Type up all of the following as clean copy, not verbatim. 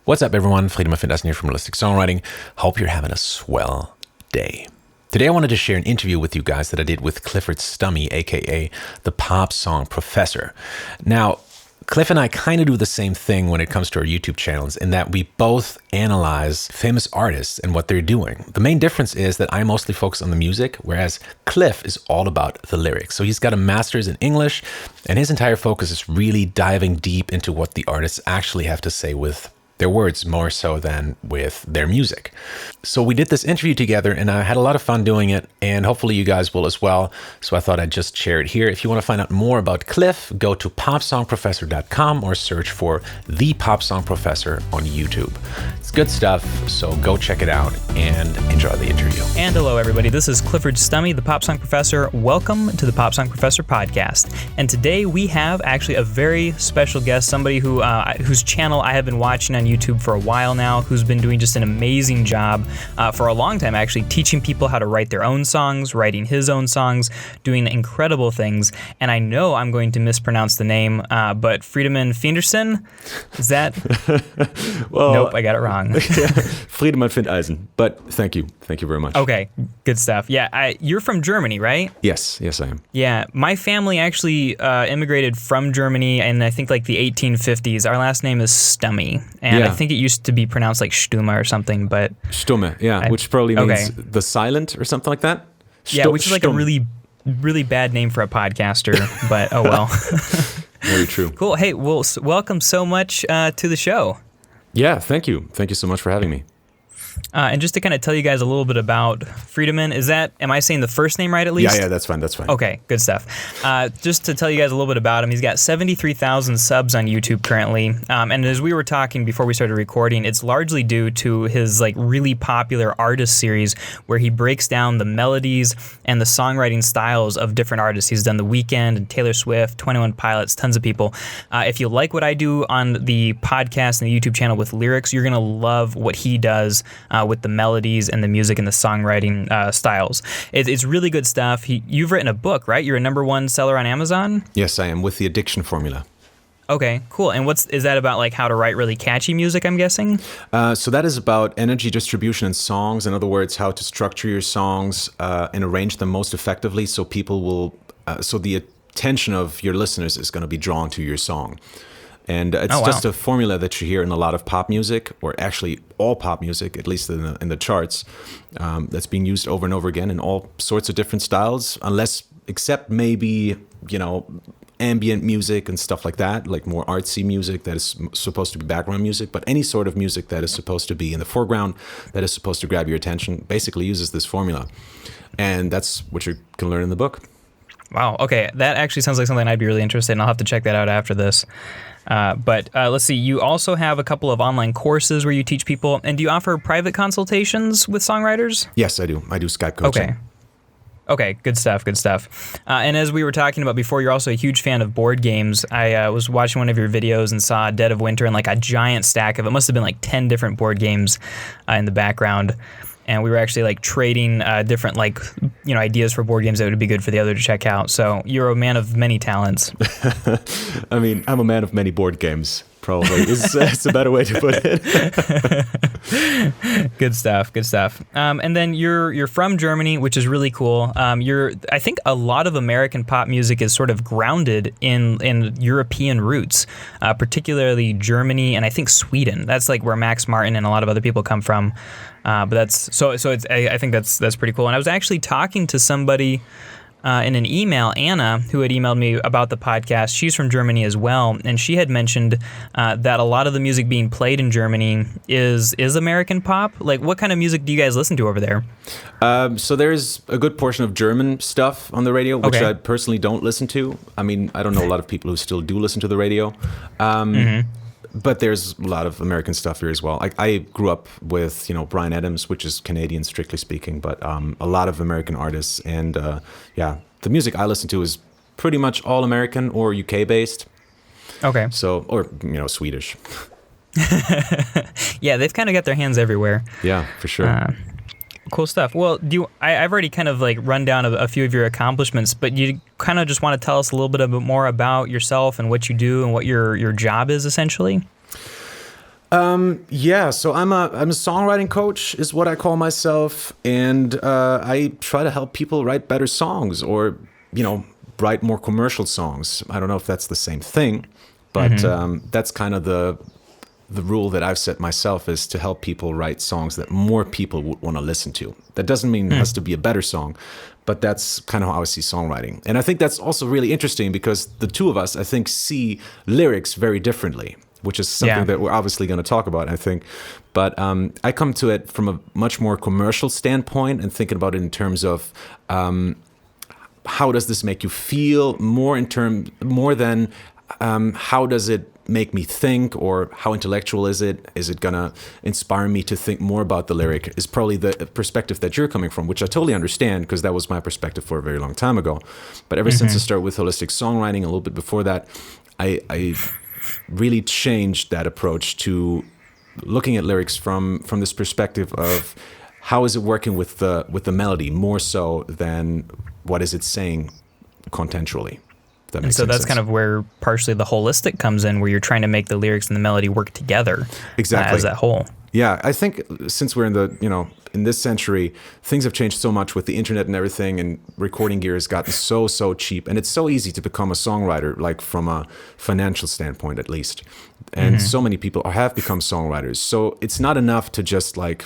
What's up, everyone? Friedemann Findeisen here from Realistic Songwriting. Hope you're having a swell day. Today, I wanted to share an interview with you guys that I did with Clifford Stummy, aka the Pop Song Professor. Now, Cliff and I kind of do the same thing when it comes to our YouTube channels in that we both analyze famous artists and what they're doing. The main difference is that I mostly focus on the music, whereas Cliff is all about the lyrics. So he's got a master's in English, and his entire focus is really diving deep into what the artists actually have to say with their words more so than with their music. So we did this interview together and I had a lot of fun doing it, and hopefully you guys will as well. So I thought I'd just share it here. If you want to find out more about Cliff, go to popsongprofessor.com or search for The Pop Song Professor on YouTube. It's good stuff, so go check it out and enjoy the interview. And hello everybody, this is Clifford Stummy, the Pop Song Professor. Welcome to the Pop Song Professor podcast. And today we have actually a very special guest, somebody whose channel I have been watching on YouTube for a while now, who's been doing just an amazing job for a long time, actually teaching people how to write their own songs, writing his own songs, doing incredible things. And I know I'm going to mispronounce the name, but Friedemann Findeisen, is that? Well, nope, I got it wrong. Friedemann Findeisen, but thank you very much. Okay, good stuff. Yeah, you're from Germany, right? Yes, I am. Yeah, my family actually immigrated from Germany in I think like the 1850s. Our last name is Stummy, and I think it used to be pronounced like Stumme or something, but Stumme, which probably means the silent or something like that. Which is like a really bad name for a podcaster, but oh well. Very true. Cool. Hey, well, welcome so much to the show. Yeah, thank you. Thank you so much for having me. And just to kind of tell you guys a little bit about Friedemann, am I saying the first name right at least? Yeah, that's fine. Okay, good stuff. Just to tell you guys a little bit about him, he's got 73,000 subs on YouTube currently. And as we were talking before we started recording, it's largely due to his like really popular artist series where he breaks down the melodies and the songwriting styles of different artists. He's done The Weeknd and Taylor Swift, 21 Pilots, tons of people. If you like what I do on the podcast and the YouTube channel with lyrics, you're going to love what he does with the melodies and the music and the songwriting styles. It's really good stuff. You've written a book, right? You're a #1 seller on Amazon? Yes, I am, with the Addiction Formula. Okay, cool. And is that about, like how to write really catchy music, I'm guessing? So that is about energy distribution in songs. In other words, how to structure your songs and arrange them most effectively so people will, so the attention of your listeners is going to be drawn to your song. And it's just a formula that you hear in a lot of pop music, or actually all pop music, at least in the charts, that's being used over and over again in all sorts of different styles, except maybe, ambient music and stuff like that, like more artsy music that is supposed to be background music. But any sort of music that is supposed to be in the foreground, that is supposed to grab your attention, basically uses this formula. And that's what you can learn in the book. Wow. Okay. That actually sounds like something I'd be really interested in. I'll have to check that out after this. But let's see. You also have a couple of online courses where you teach people. And do you offer private consultations with songwriters? Yes, I do. I do Skype coaching. Okay. Good stuff. And as we were talking about before, you're also a huge fan of board games. I was watching one of your videos and saw Dead of Winter and like a giant stack of it. Must have been like 10 different board games in the background. And we were actually like trading different ideas for board games that would be good for the other to check out. So you're a man of many talents. I mean, I'm a man of many board games, probably. It's a better way to put it. Good stuff. And then you're from Germany, which is really cool. I think a lot of American pop music is sort of grounded in European roots, particularly Germany and I think Sweden. That's like where Max Martin and a lot of other people come from. But I think that's pretty cool. And I was actually talking to somebody in an email, Anna, who had emailed me about the podcast. She's from Germany as well, and she had mentioned that a lot of the music being played in Germany is American pop. Like, what kind of music do you guys listen to over there? So there's a good portion of German stuff on the radio, which I personally don't listen to. I mean, I don't know a lot of people who still do listen to the radio. But there's a lot of American stuff here as well. I grew up with, Bryan Adams, which is Canadian, strictly speaking, but a lot of American artists. And the music I listen to is pretty much all American or UK based. Okay. So, or, Swedish. Yeah, they've kind of got their hands everywhere. Yeah, for sure. Cool stuff. Well, I've already kind of like run down a few of your accomplishments, but you kind of just want to tell us a little bit more about yourself and what you do and what your job is essentially? Yeah, so I'm a songwriting coach, is what I call myself, and I try to help people write better songs, or write more commercial songs. I don't know if that's the same thing, but that's kind of the rule that I've set myself, is to help people write songs that more people would want to listen to. That doesn't mean it has to be a better song, but that's kind of how I see songwriting. And I think that's also really interesting, because the two of us, I think, see lyrics very differently, which is something that we're obviously going to talk about, I think. But I come to it from a much more commercial standpoint, and thinking about it in terms of how does this make you feel, more than how does it make me think, or how intellectual is it? Is it going to inspire me to think more about the lyric? Is probably the perspective that you're coming from, which I totally understand, because that was my perspective for a very long time ago. But ever since I started with holistic songwriting, a little bit before that, I really changed that approach to looking at lyrics from this perspective of how is it working with the melody, more so than what is it saying contextually. And so that's kind of where partially the holistic comes in, where you're trying to make the lyrics and the melody work together as that whole. Yeah, I think since we're in in this century, things have changed so much with the internet and everything, and recording gear has gotten so cheap, and it's so easy to become a songwriter, like from a financial standpoint at least. And so many people have become songwriters. So it's not enough to just like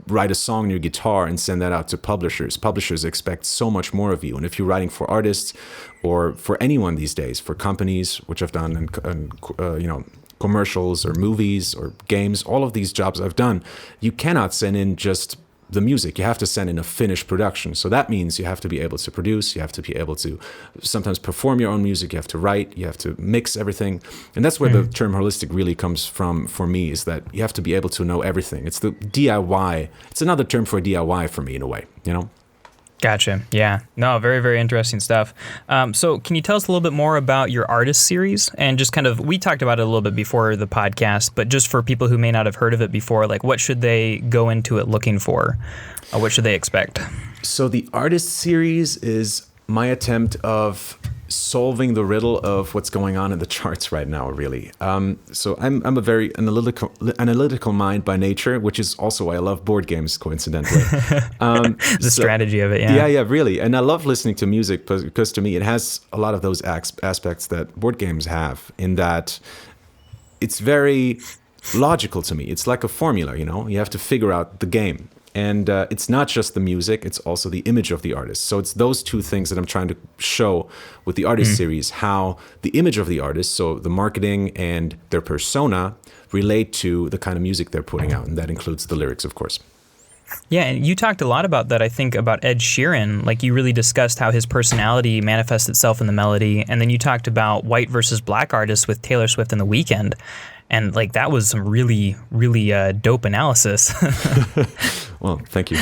write a song on your guitar and send that out to publishers. Publishers expect so much more of you. And if you're writing for artists, or for anyone these days, for companies, which I've done, and commercials or movies or games, all of these jobs I've done, you cannot send in just the music. You have to send in a finished production. So that means you have to be able to produce, you have to be able to sometimes perform your own music, you have to write, you have to mix everything. And that's where the term holistic really comes from for me, is that you have to be able to know everything. It's the DIY. It's another term for DIY for me, in a way, Gotcha. Yeah. No, very, very interesting stuff. So can you tell us a little bit more about your artist series, and just kind of, we talked about it a little bit before the podcast, but just for people who may not have heard of it before, like what should they go into it looking for? What should they expect? So the artist series is my attempt of solving the riddle of what's going on in the charts right now, really. So I'm a very analytical mind by nature, which is also why I love board games, coincidentally. The strategy of it, yeah. Yeah, really. And I love listening to music because to me it has a lot of those aspects that board games have, in that it's very logical to me. It's like a formula, You have to figure out the game. And it's not just the music, it's also the image of the artist. So it's those two things that I'm trying to show with the artist series, how the image of the artist, so the marketing and their persona, relate to the kind of music they're putting out. And that includes the lyrics, of course. Yeah, and you talked a lot about that, I think, about Ed Sheeran. Like, you really discussed how his personality manifests itself in the melody. And then you talked about white versus black artists with Taylor Swift and The Weeknd. And like, that was some really, really dope analysis. Well, thank you.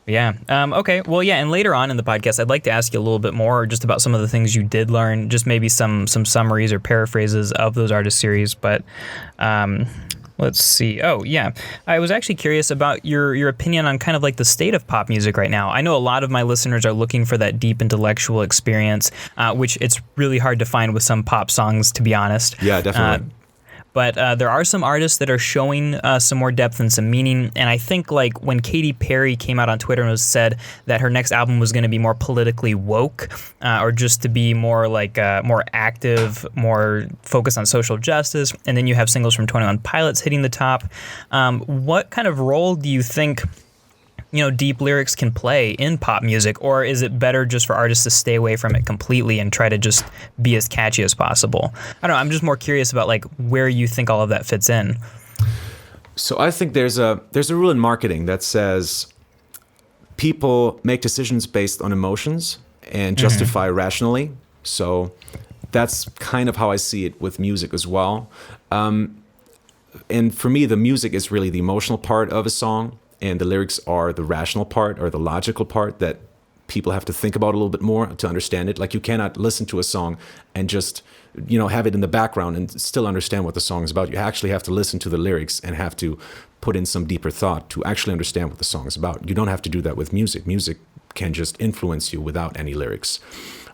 Yeah. Okay. Well, yeah. And later on in the podcast, I'd like to ask you a little bit more just about some of the things you did learn, just maybe some summaries or paraphrases of those artist series. But let's see. Oh, yeah. I was actually curious about your opinion on kind of like the state of pop music right now. I know a lot of my listeners are looking for that deep intellectual experience, which it's really hard to find with some pop songs, to be honest. Yeah, definitely. But there are some artists that are showing some more depth and some meaning. And I think like when Katy Perry came out on Twitter and said that her next album was going to be more politically woke, or just to be more like more active, more focused on social justice. And then you have singles from 21 Pilots hitting the top. What kind of role do you think deep lyrics can play in pop music, or is it better just for artists to stay away from it completely and try to just be as catchy as possible? I don't know. I'm just more curious about like where you think all of that fits in. So I think there's a rule in marketing that says people make decisions based on emotions and justify rationally. So that's kind of how I see it with music as well. And for me, the music is really the emotional part of a song, and the lyrics are the rational part, or the logical part that people have to think about a little bit more to understand it. Like, you cannot listen to a song and just, have it in the background and still understand what the song is about. You actually have to listen to the lyrics and have to put in some deeper thought to actually understand what the song is about. You don't have to do that with music. Music can just influence you without any lyrics,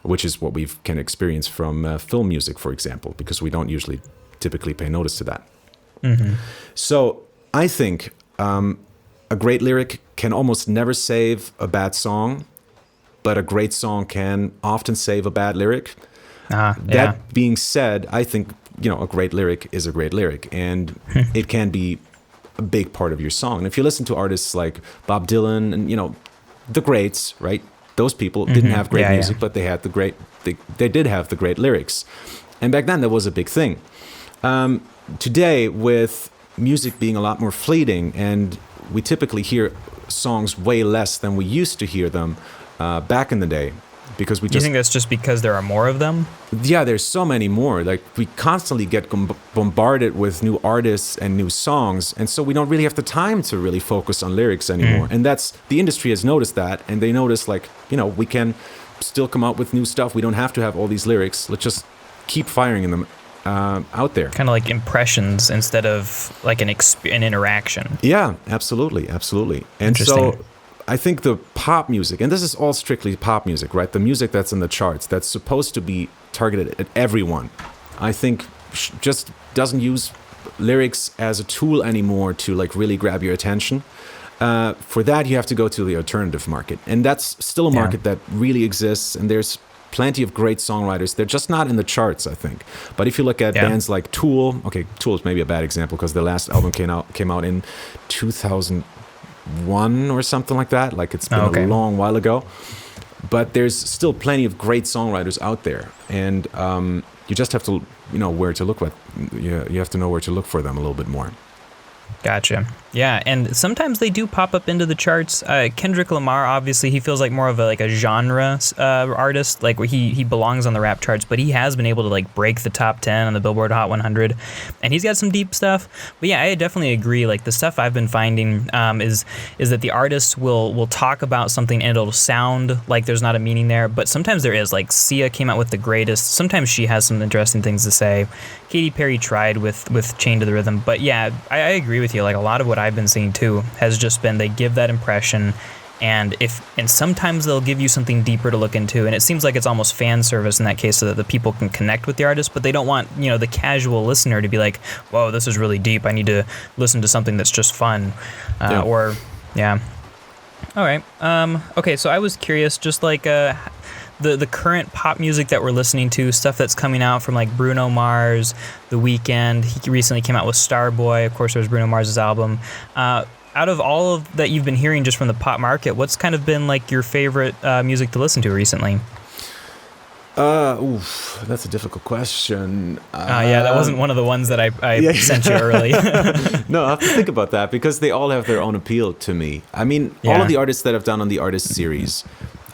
which is what can experience from film music, for example, because we don't usually typically pay notice to that. So I think a great lyric can almost never save a bad song, but a great song can often save a bad lyric. That being said, I think, a great lyric is a great lyric, and it can be a big part of your song. And if you listen to artists like Bob Dylan and, the greats, right? Those people didn't have great music, but they had they did have the great lyrics. And back then that was a big thing. Today, with music being a lot more fleeting, and we typically hear songs way less than we used to hear them back in the day, because we Do you think that's just because there are more of them? Yeah, there's so many more. Like, we constantly get bombarded with new artists and new songs, and so we don't really have the time to really focus on lyrics anymore. And the industry has noticed that, and they notice, like, we can still come out with new stuff. We don't have to have all these lyrics. Let's just keep firing them out there. Kind of like impressions instead of like an interaction. Yeah, absolutely. And so I think the pop music, and this is all strictly pop music, right? The music that's in the charts, that's supposed to be targeted at everyone, I think just doesn't use lyrics as a tool anymore to like really grab your attention. For that, you have to go to the alternative market. And that's still a market that really exists, and there's plenty of great songwriters. They're just not in the charts, I think. But if you look at bands like Tool, okay, Tool is maybe a bad example because their last album came out in 2001 or something like that. Like, it's been a long while ago. But there's still plenty of great songwriters out there, and you just have to, where to look. You have to know where to look for them a little bit more. Gotcha. Yeah, and sometimes they do pop up into the charts. Kendrick Lamar, obviously, he feels like more of a genre artist, like where he belongs on the rap charts, but he has been able to like break the top 10 on the Billboard Hot 100, and he's got some deep stuff. But yeah, I definitely agree. Like, the stuff I've been finding is that the artists will talk about something and it'll sound like there's not a meaning there, but sometimes there is. Like, Sia came out with the greatest. Sometimes she has some interesting things to say. Katy Perry tried with Chained to the Rhythm, but yeah, I agree with you. Like, a lot of what I've been seeing too has just been they give that impression, and sometimes they'll give you something deeper to look into, and it seems like it's almost fan service in that case, so that the people can connect with the artist, but they don't want the casual listener to be like, whoa, this is really deep, I need to listen to something that's just fun. All right. Okay, so I was curious, just like the current pop music that we're listening to, stuff that's coming out from like Bruno Mars, The Weeknd. He recently came out with Starboy. Of course, there's Bruno Mars's album. Out of all of that you've been hearing just from the pop market, what's kind of been like your favorite music to listen to recently? That's a difficult question. That wasn't one of the ones that I sent you early. No, I have to think about that because they all have their own appeal to me. I mean, all of the artists that I've done on the Artist series,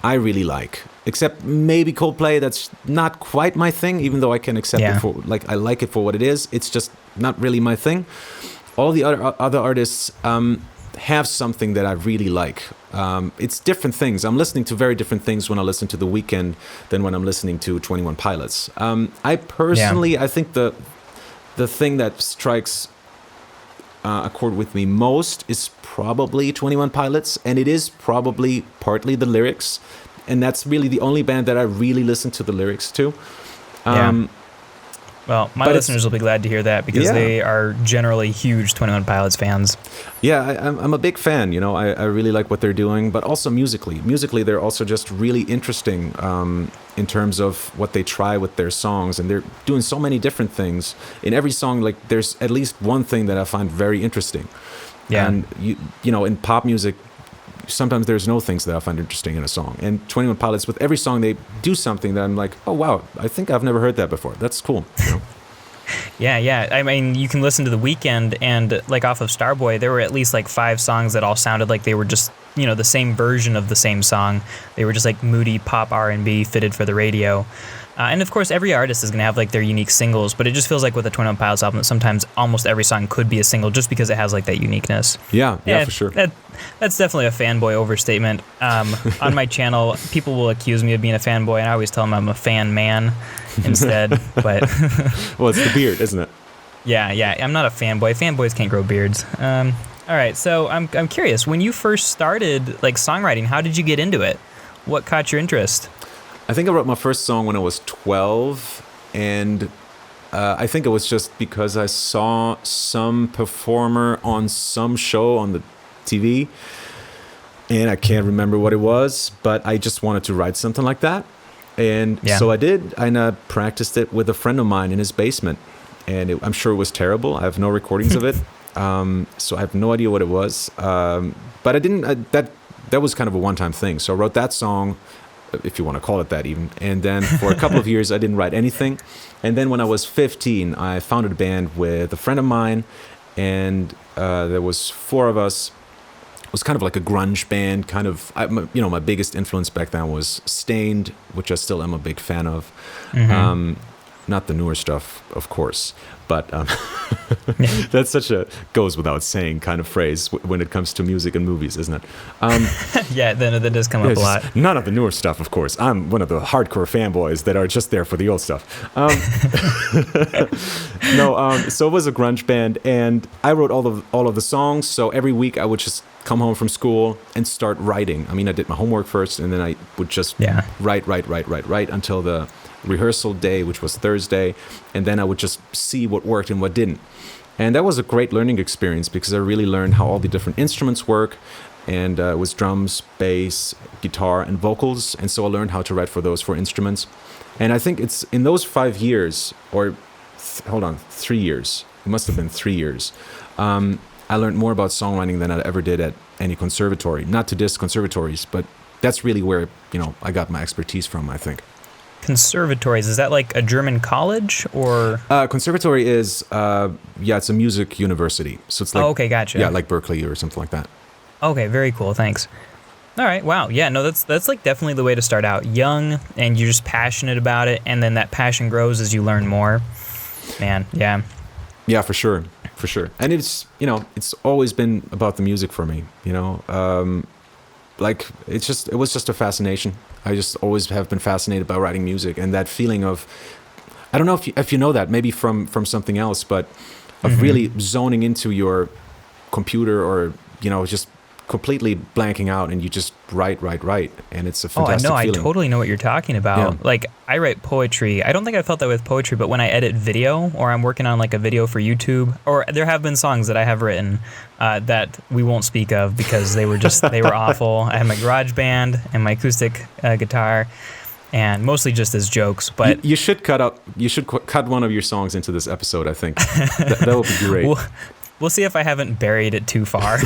I really like. Except maybe Coldplay, that's not quite my thing, even though I can accept it for, like, I like it for what it is. It's just not really my thing. All the other artists have something that I really like. It's different things. I'm listening to very different things when I listen to The Weeknd than when I'm listening to 21 Pilots. I personally, I think the thing that strikes a chord with me most is probably 21 Pilots, and it is probably partly the lyrics. And that's really the only band that I really listen to the lyrics to. Well, my listeners will be glad to hear that because they are generally huge 21 Pilots fans. Yeah, I'm a big fan. I really like what they're doing, but also musically. Musically, they're also just really interesting in terms of what they try with their songs. And they're doing so many different things. In every song, like, there's at least one thing that I find very interesting. Yeah. And, in pop music, sometimes there's no things that I find interesting in a song. And 21 Pilots, with every song, they do something that I'm like, oh, wow, I think I've never heard that before. That's cool. Yeah. I mean, you can listen to The Weeknd, and like off of Starboy, there were at least like 5 songs that all sounded like they were just, the same version of the same song. They were just like moody pop R&B fitted for the radio. And of course, every artist is going to have like their unique singles, but it just feels like with a 21 Pilots album that sometimes almost every song could be a single just because it has like that uniqueness. Yeah, for sure. That's definitely a fanboy overstatement. On my channel, people will accuse me of being a fanboy, and I always tell them I'm a fan man instead. But well, it's the beard, isn't it? Yeah. I'm not a fanboy. Fanboys can't grow beards. All right, so I'm curious. When you first started like songwriting, how did you get into it? What caught your interest? I think I wrote my first song when I was 12, and I think it was just because I saw some performer on some show on the TV, and I can't remember what it was, but I just wanted to write something like that. And so I did, and I practiced it with a friend of mine in his basement. And I'm sure it was terrible. I have no recordings of it, so I have no idea what it was. But I didn't. That was kind of a one-time thing. So I wrote that song, if you want to call it that, even. And then for a couple of years, I didn't write anything. And then when I was 15, I founded a band with a friend of mine, and there was 4 of us. It was kind of like a grunge band. Kind of, my biggest influence back then was Stained, which I still am a big fan of. Not the newer stuff, of course, but that's such a goes without saying kind of phrase when it comes to music and movies, isn't it? Yeah, that does come up a lot. None of the newer stuff, of course. I'm one of the hardcore fanboys that are just there for the old stuff. So it was a grunge band, and I wrote all of the songs. So every week I would just come home from school and start writing. I mean, I did my homework first, and then I would just write until the rehearsal day, which was Thursday, and then I would just see what worked and what didn't. And that was a great learning experience because I really learned how all the different instruments work, and it was drums, bass, guitar, and vocals. And so I learned how to write for those 4 instruments. And I think it's in those 5 years, or 3 years, it must have been 3 years, I learned more about songwriting than I ever did at any conservatory. Not to diss conservatories, but that's really where, I got my expertise from, I think. Conservatories, is that like a German college, or? Conservatory is, it's a music university. So it's like, okay, gotcha. Yeah, like Berkeley or something like that. Okay, very cool, thanks. All right, wow, yeah, no, that's like definitely the way to start out. Young, and you're just passionate about it, and then that passion grows as you learn more. Man, yeah. Yeah, for sure. And it's, it's always been about the music for me, like it was just a fascination. I just always have been fascinated by writing music, and that feeling of, I don't know if you know that, maybe from something else, but of really zoning into your computer, or just completely blanking out, and you just write, and it's a fantastic feeling. I totally know what you're talking about. Yeah. Like, I write poetry. I don't think I felt that with poetry, but when I edit video, or I'm working on like a video for YouTube, or there have been songs that I have written that we won't speak of because they were awful. I had my garage band and my acoustic guitar, and mostly just as jokes. But you should cut one of your songs into this episode, I think. That would be great. We'll see if I haven't buried it too far.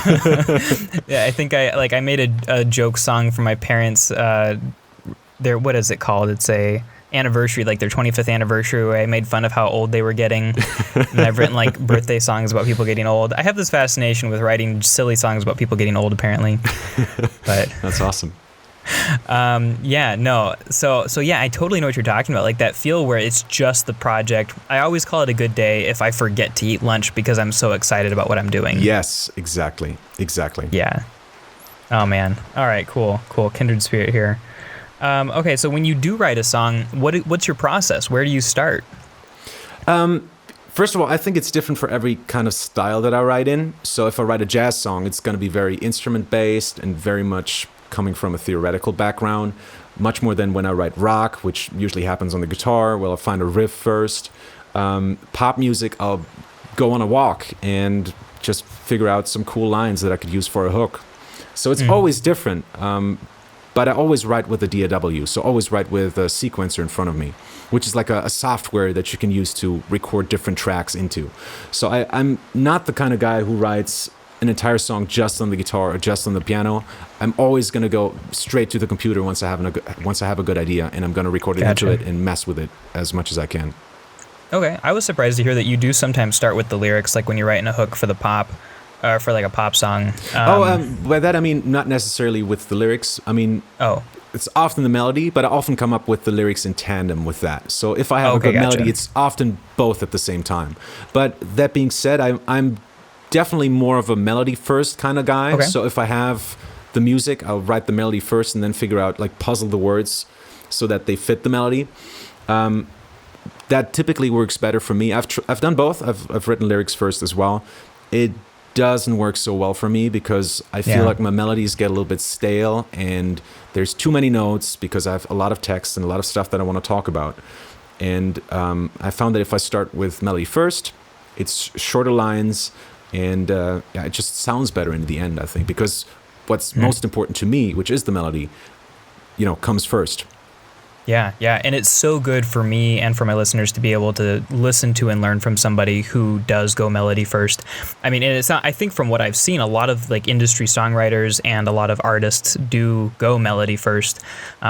Yeah, I think I made a joke song for my parents. What is it called? It's a anniversary, like their 25th anniversary, where I made fun of how old they were getting. And I've written like birthday songs about people getting old. I have this fascination with writing silly songs about people getting old, apparently. But that's awesome. So yeah, I totally know what you're talking about. Like that feel where it's just the project. I always call it a good day if I forget to eat lunch because I'm so excited about what I'm doing. Yes, exactly. Yeah. Oh man. All right, cool. Kindred spirit here. Okay, so when you do write a song, what's your process? Where do you start? First of all, I think it's different for every kind of style that I write in. So if I write a jazz song, it's going to be very instrument based and very much coming from a theoretical background, much more than when I write rock, which usually happens on the guitar. Well, I'll find a riff first. Pop music, I'll go on a walk and just figure out some cool lines that I could use for a hook. So it's always different. But I always write with a DAW, so always write with a sequencer in front of me, which is like a software that you can use to record different tracks into. So I'm not the kind of guy who writes an entire song just on the guitar or just on the piano. I'm always going to go straight to the computer once I have a good idea, and I'm going to record it into it and mess with it as much as I can. Okay, I was surprised to hear that you do sometimes start with the lyrics, like when you're writing a hook for the pop, or for like a pop song. By that I mean not necessarily with the lyrics. I mean, it's often the melody, but I often come up with the lyrics in tandem with that. So if I have a good melody, it's often both at the same time. But that being said, I'm definitely more of a melody first kind of guy. Okay. So if I have the music, I'll write the melody first and then figure out, like, puzzle the words so that they fit the melody. That typically works better for me. I've done both. I've written lyrics first as well. It doesn't work so well for me because I feel like my melodies get a little bit stale and there's too many notes because I have a lot of text and a lot of stuff that I want to talk about. And I found that if I start with melody first, it's shorter lines, and it just sounds better in the end, I think, because what's most important to me, which is the melody, comes first. Yeah, and it's so good for me and for my listeners to be able to listen to and learn from somebody who does go melody first. I mean, and it's not, I think from what I've seen, a lot of like industry songwriters and a lot of artists do go melody first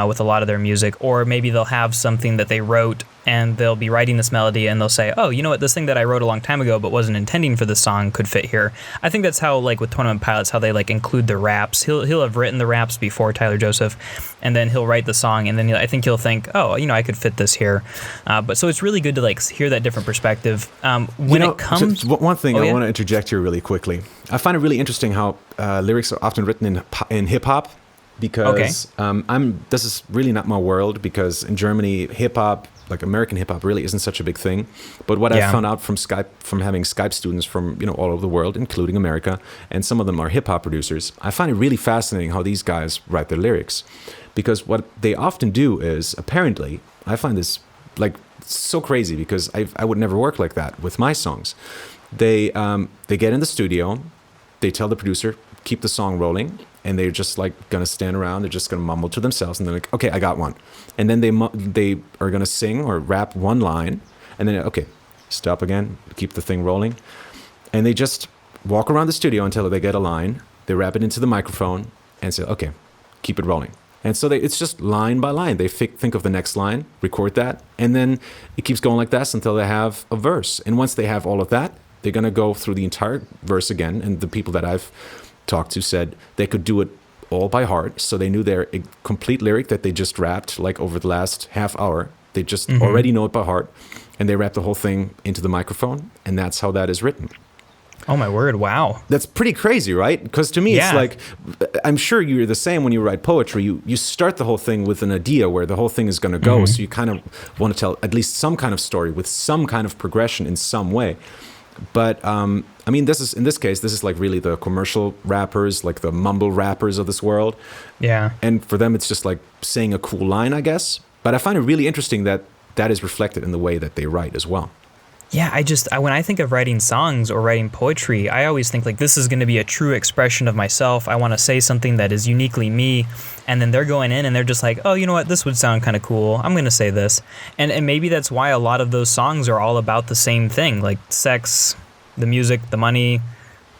with a lot of their music, or maybe they'll have something that they wrote and they'll be writing this melody and they'll say, oh, you know what, this thing that I wrote a long time ago but wasn't intending for this song could fit here. I think that's how, like with 21 Pilots, how they like include the raps. He'll have written the raps before Tyler Joseph, and then he'll write the song, and then I think he'll think, oh, I could fit this here. But so it's really good to like hear that different perspective. When it comes, one thing I want to interject here really quickly. I find it really interesting how lyrics are often written in hip hop, because this is really not my world, because in Germany hip hop, like American hip hop, really isn't such a big thing. But what I found out from having Skype students from all over the world, including America, and some of them are hip hop producers, I find it really fascinating how these guys write their lyrics, because what they often do is, apparently, I find this like so crazy, because I would never work like that with my songs. They get in the studio, they tell the producer, keep the song rolling, and they're just like gonna stand around, they're just gonna mumble to themselves, and they're like, okay, I got one. And then they are gonna sing or rap one line, and then, okay, stop again, keep the thing rolling. And they just walk around the studio until they get a line, they rap it into the microphone, and say, okay, keep it rolling. And so it's just line by line. They think of the next line, record that, and then it keeps going like that until they have a verse. And once they have all of that, they're gonna go through the entire verse again. And the people that I've talked to said they could do it all by heart, so they knew their complete lyric that they just rapped like over the last half hour. They just already know it by heart, and they rap the whole thing into the microphone, and that's how that is written. Oh my word, wow. That's pretty crazy, right? Because to me, it's like, I'm sure you're the same when you write poetry. You start the whole thing with an idea where the whole thing is going to go, so you kind of want to tell at least some kind of story with some kind of progression in some way. But I mean, in this case, this is like really the commercial rappers, like the mumble rappers of this world. Yeah. And for them, it's just like saying a cool line, I guess. But I find it really interesting that that is reflected in the way that they write as well. Yeah, when I think of writing songs or writing poetry, I always think like this is going to be a true expression of myself. I want to say something that is uniquely me. And then they're going in and they're just like, oh, you know what? This would sound kind of cool. I'm going to say this. And maybe that's why a lot of those songs are all about the same thing, like sex, the music, the money,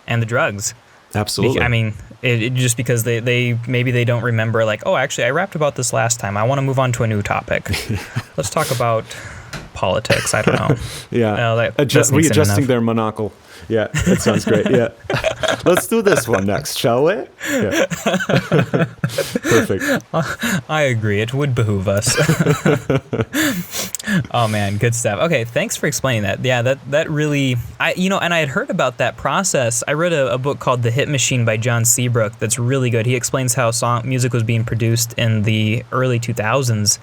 and the drugs. Absolutely. I mean, it just because they maybe they don't remember like, oh, actually, I rapped about this last time. I want to move on to a new topic. Let's talk about politics. I don't know. Yeah. Readjusting their monocle. Yeah, that sounds great. Yeah. Let's do this one next, shall we? Yeah. Perfect. I agree. It would behoove us. Oh man, good stuff. Okay, thanks for explaining that. Yeah, that really, and I had heard about that process. I read a book called The Hit Machine by John Seabrook that's really good. He explains how music was being produced in the early 2000s.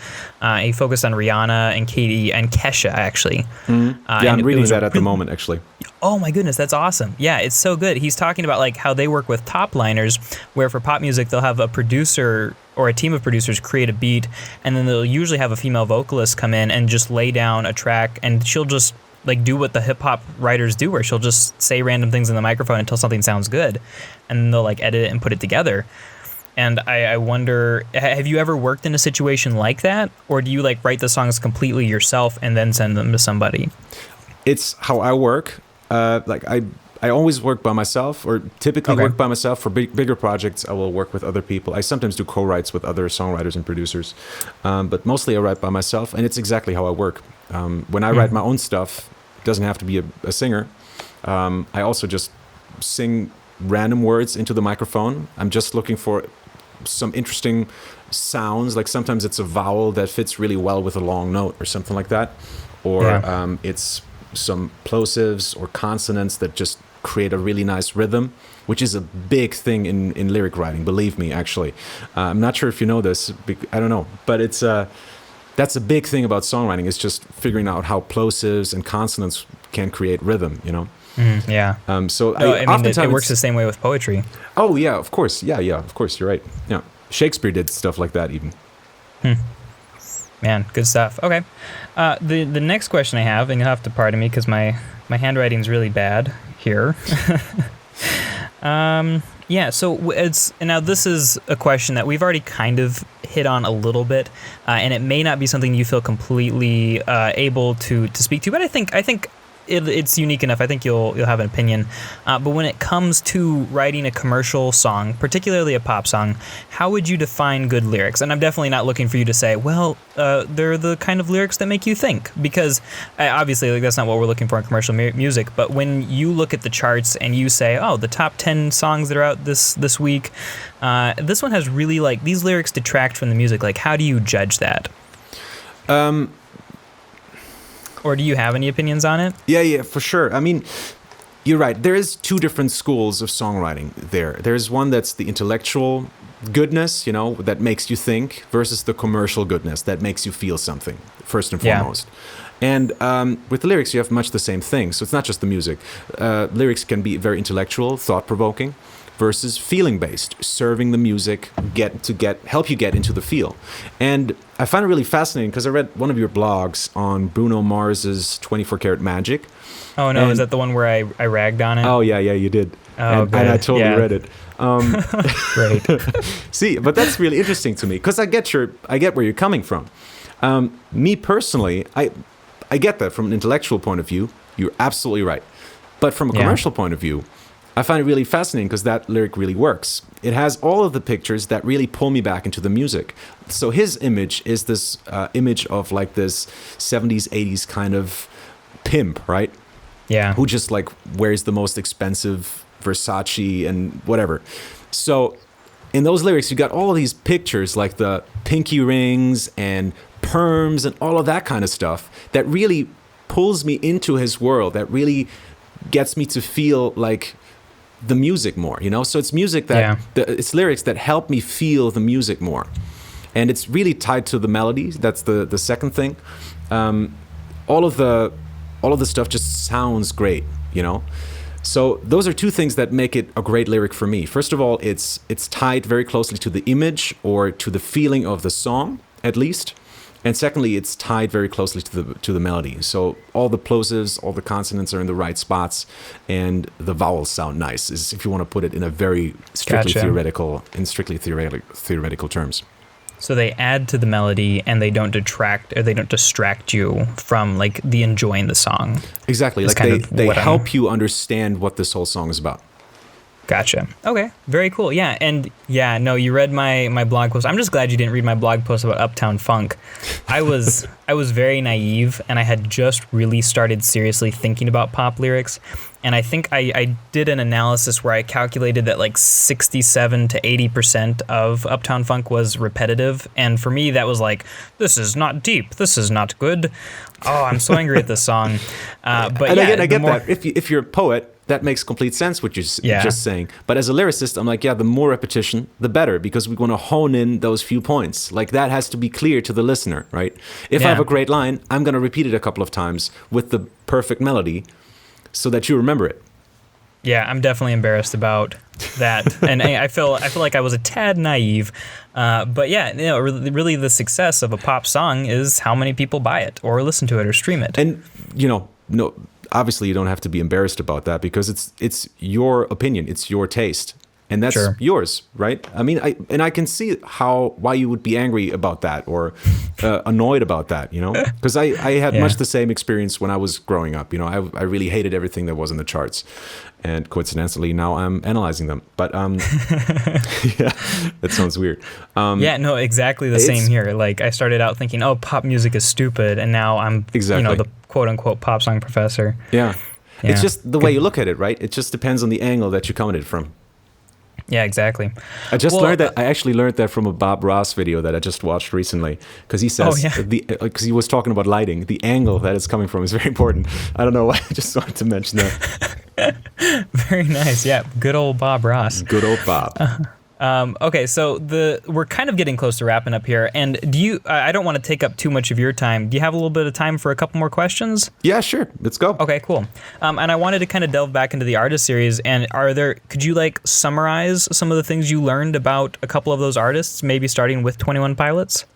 He focused on Rihanna and Katie and Kesha, actually. Mm-hmm. Yeah, I'm reading that at the moment, actually. Oh my goodness, that's awesome. Yeah, it's so good. He's talking about like how they work with top liners, where for pop music they'll have a producer or a team of producers create a beat, and then they'll usually have a female vocalist come in and just lay down a track, and she'll just like do what the hip hop writers do, where she'll just say random things in the microphone until something sounds good, and then they'll like edit it and put it together. And I wonder, have you ever worked in a situation like that, or do you like write the songs completely yourself and then send them to somebody? It's how I work. I always work by myself, or typically work by myself. For bigger projects, I will work with other people. I sometimes do co-writes with other songwriters and producers, but mostly I write by myself, and it's exactly how I work. When I write my own stuff, it doesn't have to be a singer. I also just sing random words into the microphone. I'm just looking for some interesting sounds, like sometimes it's a vowel that fits really well with a long note or something like that, or it's some plosives or consonants that just create a really nice rhythm, which is a big thing in lyric writing, believe me, actually. I'm not sure if you know this, I don't know, but it's that's a big thing about songwriting, is just figuring out how plosives and consonants can create rhythm, you know? It works the same way with poetry. Oh yeah, of course. Yeah, of course, you're right. Yeah, Shakespeare did stuff like that even. Man, good stuff. Okay. The next question I have, and you'll have to pardon me because my handwriting's really bad here. Yeah, so now this is a question that we've already kind of hit on a little bit, and it may not be something you feel completely able to speak to, but I think it's unique enough. I think you'll have an opinion. But when it comes to writing a commercial song, particularly a pop song, how would you define good lyrics? And I'm definitely not looking for you to say, well, they're the kind of lyrics that make you think, because obviously like that's not what we're looking for in commercial music. But when you look at the charts and you say, oh, the top 10 songs that are out this week, this one has really like these lyrics detract from the music. Like, how do you judge that? Or do you have any opinions on it? Yeah, for sure. I mean, you're right. There is two different schools of songwriting there. There's one that's the intellectual goodness, that makes you think, versus the commercial goodness that makes you feel something, first and foremost. And with the lyrics, you have much the same thing. So it's not just the music. Lyrics can be very intellectual, thought-provoking, versus feeling-based, serving the music, help you get into the feel. And I find it really fascinating because I read one of your blogs on Bruno Mars's 24 Karat Magic. Oh no, is that the one where I ragged on it? Oh yeah, you did. Oh, and I totally read it. Great. See, but that's really interesting to me because I get where you're coming from. Me personally, I get that from an intellectual point of view. You're absolutely right. But from a commercial point of view, I find it really fascinating because that lyric really works. It has all of the pictures that really pull me back into the music. So his image is this image of like this 70s, 80s kind of pimp, right? Yeah. Who just like wears the most expensive Versace and whatever. So in those lyrics, you got all of these pictures like the pinky rings and perms and all of that kind of stuff that really pulls me into his world, that really gets me to feel like the music more, So it's music that it's lyrics that help me feel the music more, and it's really tied to the melody. That's the second thing. All of the stuff just sounds great, So those are two things that make it a great lyric for me. First of all, it's tied very closely to the image or to the feeling of the song, at least. And secondly, it's tied very closely to the melody. So all the plosives, all the consonants are in the right spots, and the vowels sound nice, if you want to put it in a very strictly theoretical terms. So they add to the melody, and they don't detract, or they don't distract you from like the enjoying the song. Exactly. Like they help you understand what this whole song is about. Gotcha. Okay. Very cool. Yeah. And yeah, no, you read my blog post. I'm just glad you didn't read my blog post about Uptown Funk. I was very naive, and I had just really started seriously thinking about pop lyrics. And I think I did an analysis where I calculated that like 67 to 80% of Uptown Funk was repetitive. And for me, that was like, this is not deep. This is not good. Oh, I'm so angry at this song. But and yeah, again, I get that. If you're a poet, that makes complete sense what you're just saying. But as a lyricist, I'm like, the more repetition, the better, because we want to hone in those few points. Like that has to be clear to the listener, right? If I have a great line, I'm going to repeat it a couple of times with the perfect melody so that you remember it. Yeah, I'm definitely embarrassed about that. And I feel like I was a tad naive. But yeah, really the success of a pop song is how many people buy it or listen to it or stream it. And, no, obviously you don't have to be embarrassed about that because it's your opinion, it's your taste, and that's yours, right? I mean, I can see why you would be angry about that or annoyed about that, because I had much the same experience when I was growing up. I really hated everything that was in the charts, and coincidentally now I'm analyzing them. But yeah, that sounds weird. No, exactly the same here. Like I started out thinking, oh, pop music is stupid, and now I'm the quote unquote pop song professor. Yeah. It's just the way you look at it, right? It just depends on the angle that you come at it from. Yeah, exactly. I learned that. I actually learned that from a Bob Ross video that I just watched recently, because he says because he was talking about lighting, the angle that it's coming from is very important. I don't know why. I just wanted to mention that. Very nice. Yeah, good old Bob Ross. Good old Bob. Okay, so we're kind of getting close to wrapping up here, and I don't want to take up too much of your time. Do you have a little bit of time for a couple more questions? Yeah, sure. Let's go. Okay, cool. And I wanted to kind of delve back into the artist series, and could you summarize some of the things you learned about a couple of those artists, maybe starting with 21 Pilots?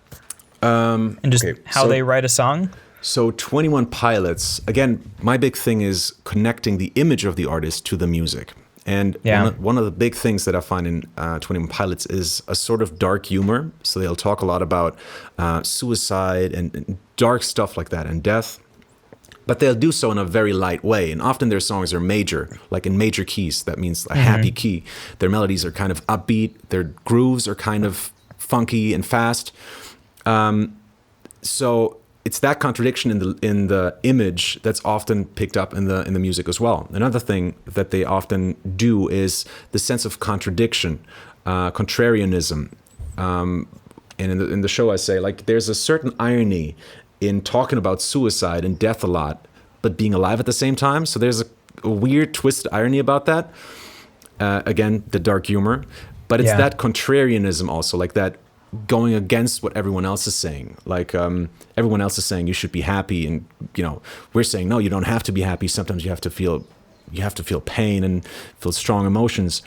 And just okay, how so- they write a song? So 21 Pilots, again, my big thing is connecting the image of the artist to the music. And Yeah. one of the big things that I find in 21 Pilots is a sort of dark humor. So they'll talk a lot about suicide and dark stuff like that and death. But they'll do so in a very light way. And often their songs are major, like in major keys. That means a happy key. Their melodies are kind of upbeat. Their grooves are kind of funky and fast. So it's that contradiction in the image that's often picked up in the music as well. Another thing that they often do is the sense of contradiction, contrarianism. And in the show, I say, like, there's a certain irony in talking about suicide and death a lot, but being alive at the same time. So there's a weird twisted irony about that. Again, the dark humor, but it's Yeah. that contrarianism also, like that going against what everyone else is saying. Like everyone else is saying you should be happy, and we're saying no, you don't have to be happy. Sometimes you have to feel pain and feel strong emotions.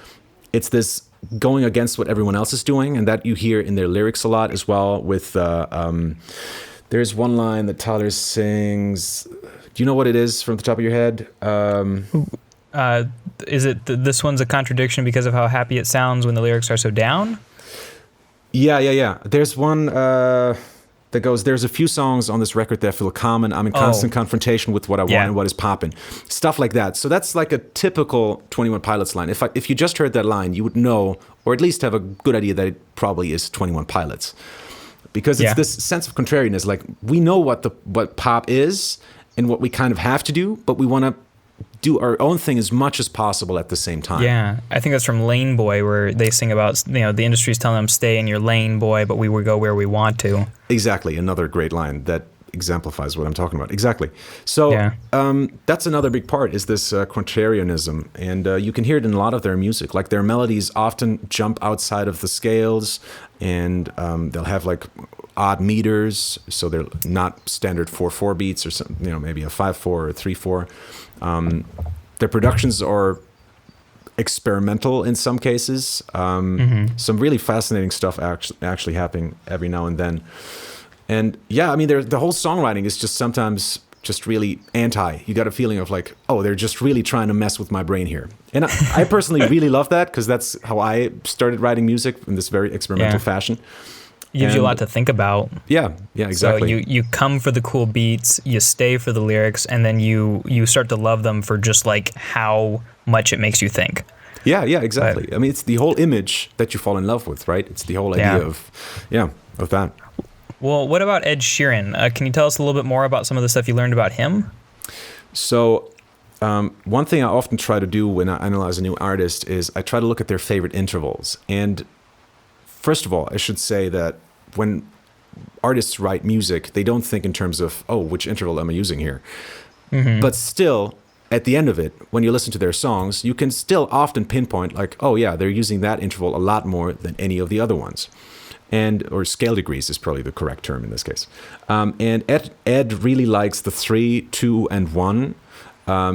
It's this going against what everyone else is doing, and that you hear in their lyrics a lot as well. With there's one line that Tyler sings. Do you know what it is from the top of your head? Is it this one's a contradiction because of how happy it sounds when the lyrics are so down? Yeah. There's one that goes, there's a few songs on this record that feel common. I'm in constant confrontation with what I want and what is popping. Stuff like that. So that's like a typical 21 Pilots line. If you just heard that line, you would know, or at least have a good idea that it probably is 21 Pilots. Because it's this sense of contrariness. Like, we know what pop is and what we kind of have to do, but we want to do our own thing as much as possible at the same time. Yeah, I think that's from Lane Boy, where they sing about, the industry's telling them, stay in your lane, boy, but we will go where we want to. Exactly. Another great line that exemplifies what I'm talking about. Exactly. So that's another big part, is this contrarianism. And you can hear it in a lot of their music. Like, their melodies often jump outside of the scales, and they'll have like odd meters. So they're not standard 4/4 beats, or something, maybe a 5/4 or 3/4. Their productions are experimental in some cases. Some really fascinating stuff actually happening every now and then. And yeah, I mean, the whole songwriting is just sometimes just really anti. You got a feeling of like, oh, they're just really trying to mess with my brain here. And I personally really love that, because that's how I started writing music, in this very experimental fashion. It gives you a lot to think about. Yeah, exactly. So you come for the cool beats, you stay for the lyrics, and then you start to love them for just like how much it makes you think. Yeah, exactly. I mean, it's the whole image that you fall in love with, right? It's the whole idea of that. Well, what about Ed Sheeran? Can you tell us a little bit more about some of the stuff you learned about him? So one thing I often try to do when I analyze a new artist is I try to look at their favorite intervals. And first of all, I should say that when artists write music, they don't think in terms of, oh, which interval am I using here? But still, at the end of it, when you listen to their songs, you can still often pinpoint like, oh yeah, they're using that interval a lot more than any of the other ones. Or scale degrees is probably the correct term in this case. And Ed really likes the 3, 2, and 1.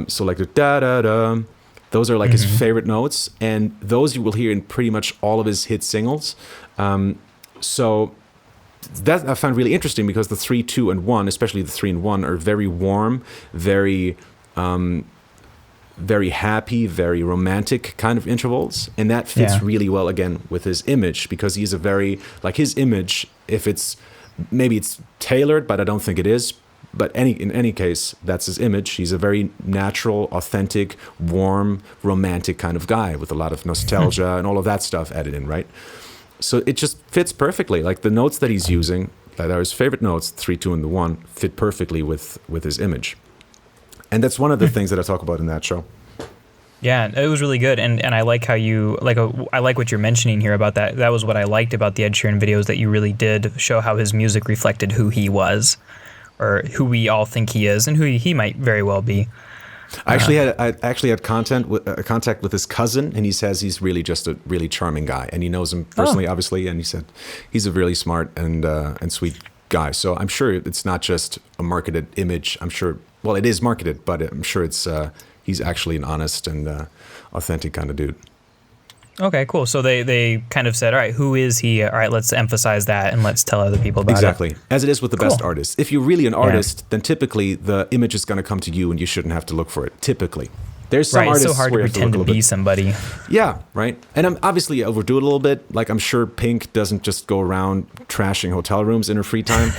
So like the da-da-da, those are like his favorite notes. And those you will hear in pretty much all of his hit singles. So that I found really interesting, because the 3, 2, and 1, especially the 3 and 1, are very warm, very happy, very romantic kind of intervals. And that fits really well, again, with his image, because he's a very, like, his image, maybe it's tailored, but I don't think it is. But in any case, that's his image. He's a very natural, authentic, warm, romantic kind of guy with a lot of nostalgia and all of that stuff added in, right? So it just fits perfectly. Like, the notes that he's using, that are his favorite notes, 3, 2, and the 1, fit perfectly with his image. And that's one of the things that I talk about in that show. Yeah, it was really good, and I like how you I like what you're mentioning here about that. That was what I liked about the Ed Sheeran videos, that you really did show how his music reflected who he was, or who we all think he is, and who he might very well be. I actually had contact with his cousin, and he says he's really just a really charming guy, and he knows him personally, obviously, and he said he's a really smart and sweet guy. So I'm sure it's not just a marketed image. I'm sure, well, it is marketed, but I'm sure it's he's actually an honest and authentic kind of dude. Okay, cool. So they kind of said, all right, who is he? All right, let's emphasize that and let's tell other people about Exactly. it. As it is with the best Cool. artists. If you're really an artist, then typically the image is going to come to you and you shouldn't have to look for it. Typically. There's some Right, it's artists so hard to where you have pretend to look a little be bit. somebody. Yeah, right. And I'm obviously overdo it a little bit. Like I'm sure Pink doesn't just go around trashing hotel rooms in her free time.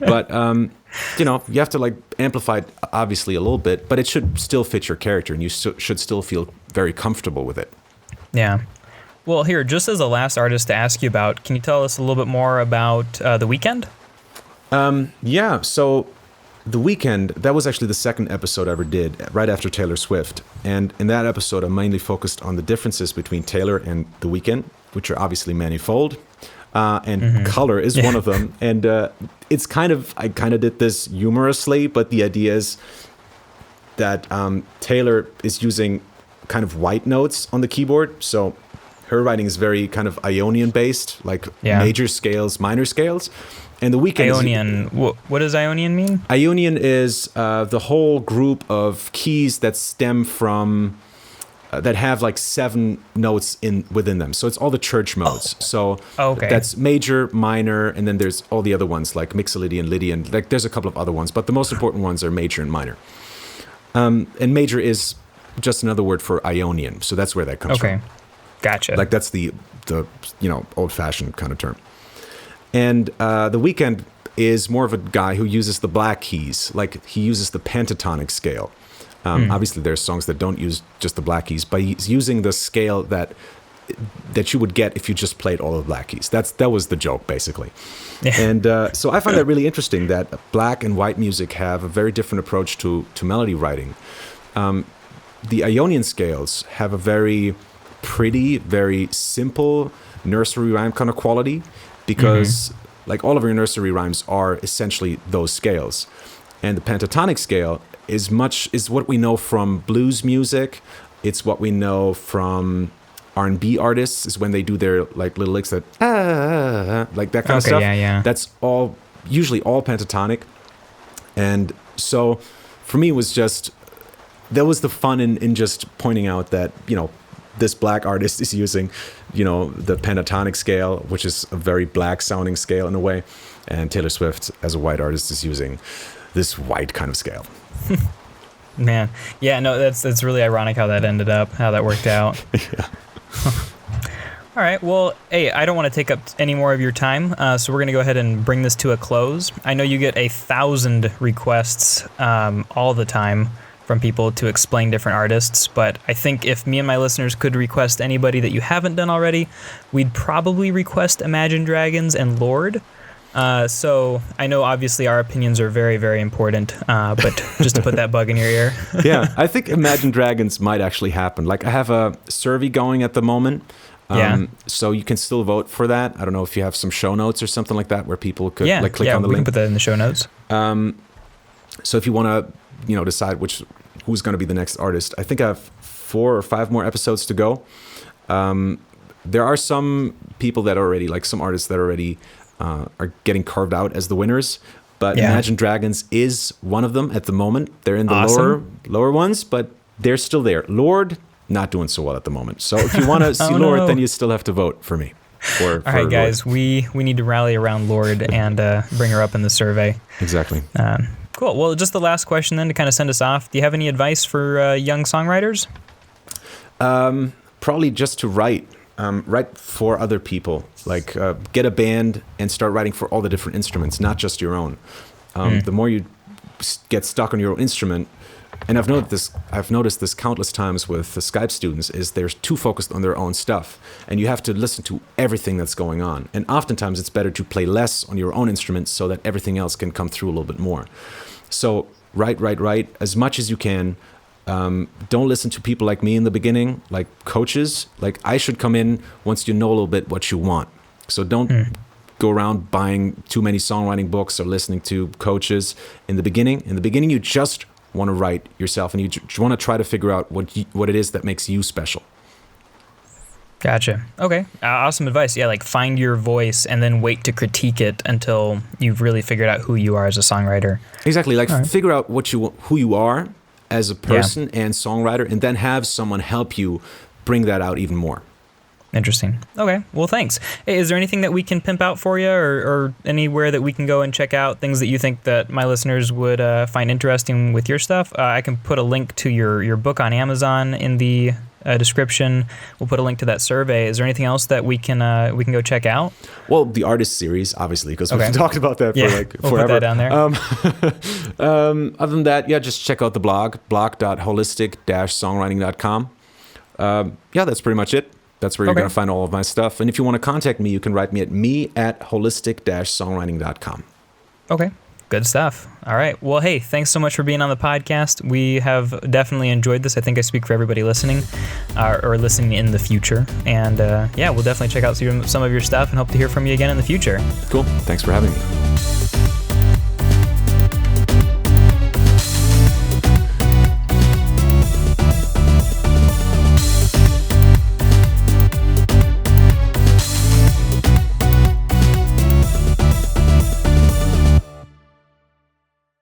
But you have to like amplify it obviously a little bit, but it should still fit your character and you should still feel very comfortable with it. Yeah. Well, here, just as a last artist to ask you about, can you tell us a little bit more about The Weeknd? Yeah, so The Weeknd, that was actually the second episode I ever did, right after Taylor Swift. And in that episode, I mainly focused on the differences between Taylor and The Weeknd, which are obviously manifold. And color is one of them. And I kind of did this humorously, but the idea is that Taylor is using kind of white notes on the keyboard. So her writing is very kind of Ionian based, like major scales, minor scales. And The Weeknd Ionian. What does Ionian mean? Ionian is the whole group of keys that stem from that have like 7 notes within them. So it's all the church modes. So that's major, minor, and then there's all the other ones like Mixolydian, Lydian. Like there's a couple of other ones, but the most important ones are major and minor. And major is just another word for Ionian. So that's where that comes from. Okay, gotcha. Like that's the old-fashioned kind of term. And The Weeknd is more of a guy who uses the black keys. Like he uses the pentatonic scale. Obviously, there's songs that don't use just the black keys, but he's using the scale that you would get if you just played all the black keys. That was the joke, basically. Yeah. And so I find that really interesting that black and white music have a very different approach to melody writing. The Ionian scales have a very pretty, very simple nursery rhyme kind of quality because like all of your nursery rhymes are essentially those scales. And the pentatonic scale is what we know from blues music. It's what we know from R&B artists is when they do their like little licks that like that kind of stuff. Yeah. That's usually all pentatonic. And so for me it was that was the fun in just pointing out that, this black artist is using, the pentatonic scale, which is a very black sounding scale in a way. And Taylor Swift as a white artist is using this white kind of scale. Man. Yeah, no, that's really ironic how that worked out. Yeah. All right. Well, hey, I don't want to take up any more of your time, so we're going to go ahead and bring this to a close. I know you get 1,000 requests all the time from people to explain different artists, but I think if me and my listeners could request anybody that you haven't done already, we'd probably request Imagine Dragons and Lorde. So I know obviously our opinions are very, very important, but just to put that bug in your ear. Yeah, I think Imagine Dragons might actually happen. Like I have a survey going at the moment. So you can still vote for that. I don't know if you have some show notes or something like that where people could click on the link. We can put that in the show notes. So if you want to, decide who's going to be the next artist, I think I have 4 or 5 more episodes to go. There are some people that already, like some artists that already are getting carved out as the winners, but Imagine Dragons is one of them at the moment. They're in the lower ones, but they're still there. Lorde, not doing so well at the moment. So if you want to see Lorde, then you still have to vote for me. All right, guys, we need to rally around Lorde and bring her up in the survey. Exactly. Cool. Well, just the last question then to kind of send us off. Do you have any advice for young songwriters? Probably just to write for other people. Like get a band and start writing for all the different instruments, not just your own. The more you get stuck on your own instrument, and I've noticed this countless times with the Skype students, is they're too focused on their own stuff, and you have to listen to everything that's going on. And oftentimes it's better to play less on your own instrument so that everything else can come through a little bit more. So write as much as you can. Don't listen to people like me in the beginning, like coaches. Like I should come in once you know a little bit what you want. So don't go around buying too many songwriting books or listening to coaches in the beginning. In the beginning, you just want to write yourself, and you want to try to figure out what it is that makes you special. Gotcha. Okay. Awesome advice. Yeah, like find your voice and then wait to critique it until you've really figured out who you are as a songwriter. Exactly. Like figure out who you are as a person and songwriter, and then have someone help you bring that out even more. Interesting. Okay. Well, thanks. Hey, is there anything that we can pimp out for you, or anywhere that we can go and check out things that you think that my listeners would find interesting with your stuff? I can put a link to your book on Amazon in the description. We'll put a link to that survey. Is there anything else that we can go check out? Well, the artist series, obviously, because we've talked about that for we'll forever. Put that down there. Other than that, just check out the blog.holistic-songwriting.com. That's pretty much it. That's where you're going to find all of my stuff. And if you want to contact me, you can write me at holistic-songwriting.com. Okay. Good stuff. All right. Well, hey, thanks so much for being on the podcast. We have definitely enjoyed this. I think I speak for everybody listening or listening in the future. And we'll definitely check out some of your stuff and hope to hear from you again in the future. Cool. Thanks for having me.